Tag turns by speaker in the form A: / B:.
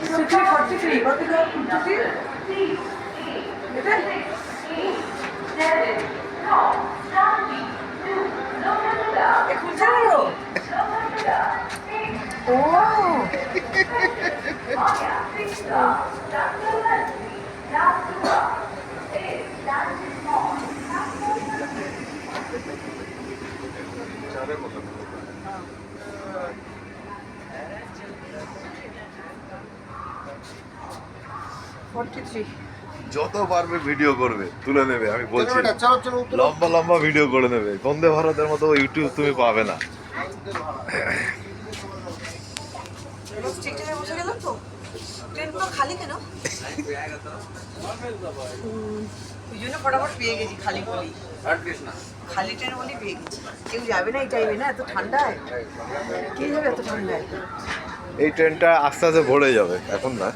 A: city 43 কত kilo 53 এটা খুলছে না গো ও
B: যত পারবে ভিডিও করবে তুলে নেবে আমি বলছি লম্বা লম্বা ভিডিও করে নেবে বন্দে ভারতের মতো ইউটিউব তুমি পাবে না
A: স্টেশনে বসে গেলাম তো ট্রেনগুলো খালি কেন ওই জন্য ফটাফট পেয়ে গেছি খালি বলি খালি ট্রেন বলি পেয়ে গেছি কেউ যাবে না এই টাইমে না এত ঠান্ডায় কে যাবে এত ঠান্ডায়
B: এই ট্রেনটা আস্তে আস্তে ভরে যাবে এখন না